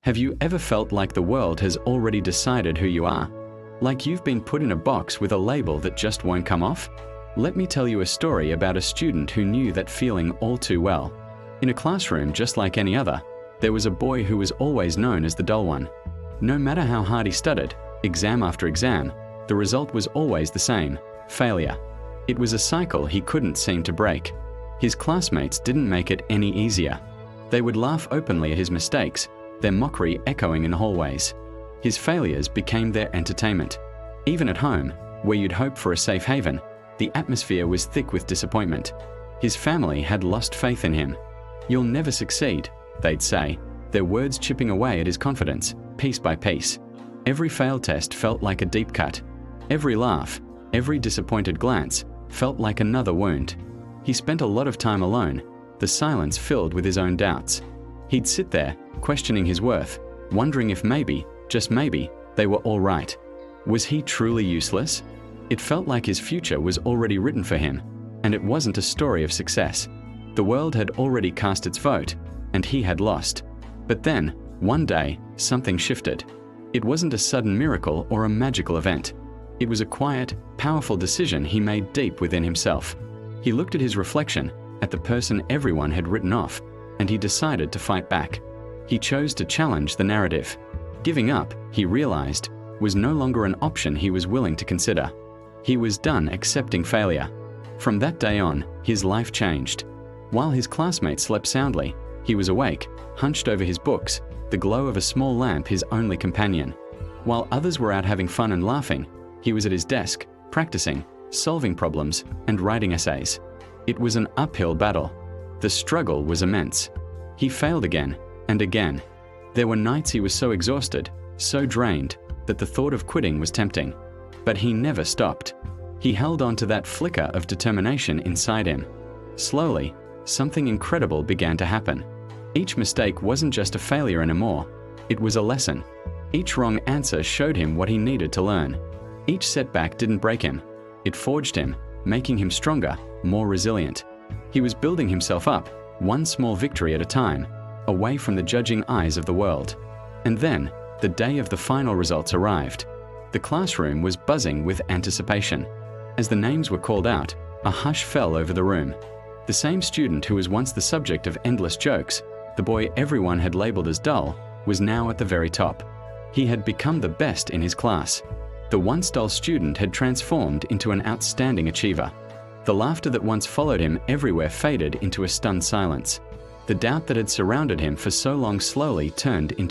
Have you ever felt like the world has already decided who you are? Like you've been put in a box with a label that just won't come off? Let me tell you a story about a student who knew that feeling all too well. In a classroom just like any other, there was a boy who was always known as the dull one. No matter how hard he studied, exam after exam, the result was always the same: failure. It was a cycle he couldn't seem to break. His classmates didn't make it any easier. They would laugh openly at his mistakes, their mockery echoing in hallways. His failures became their entertainment. Even at home, where you'd hope for a safe haven, the atmosphere was thick with disappointment. His family had lost faith in him. "You'll never succeed," they'd say, their words chipping away at his confidence, piece by piece. Every failed test felt like a deep cut. Every laugh, every disappointed glance, felt like another wound. He spent a lot of time alone, the silence filled with his own doubts. He'd sit there, questioning his worth, wondering if maybe, just maybe, they were all right. Was he truly useless? It felt like his future was already written for him, and it wasn't a story of success. The world had already cast its vote, and he had lost. But then, one day, something shifted. It wasn't a sudden miracle or a magical event. It was a quiet, powerful decision he made deep within himself. He looked at his reflection, at the person everyone had written off, and he decided to fight back. He chose to challenge the narrative. Giving up, he realized, was no longer an option he was willing to consider. He was done accepting failure. From that day on, his life changed. While his classmates slept soundly, he was awake, hunched over his books, the glow of a small lamp his only companion. While others were out having fun and laughing, he was at his desk, practicing, solving problems, and writing essays. It was an uphill battle. The struggle was immense. He failed again and again. There were nights he was so exhausted, so drained, that the thought of quitting was tempting. But he never stopped. He held on to that flicker of determination inside him. Slowly, something incredible began to happen. Each mistake wasn't just a failure anymore. It was a lesson. Each wrong answer showed him what he needed to learn. Each setback didn't break him. It forged him, making him stronger, more resilient. He was building himself up, one small victory at a time, away from the judging eyes of the world. And then, the day of the final results arrived. The classroom was buzzing with anticipation. As the names were called out, a hush fell over the room. The same student who was once the subject of endless jokes, the boy everyone had labeled as dull, was now at the very top. He had become the best in his class. The once dull student had transformed into an outstanding achiever. The laughter that once followed him everywhere faded into a stunned silence. The doubt that had surrounded him for so long slowly turned into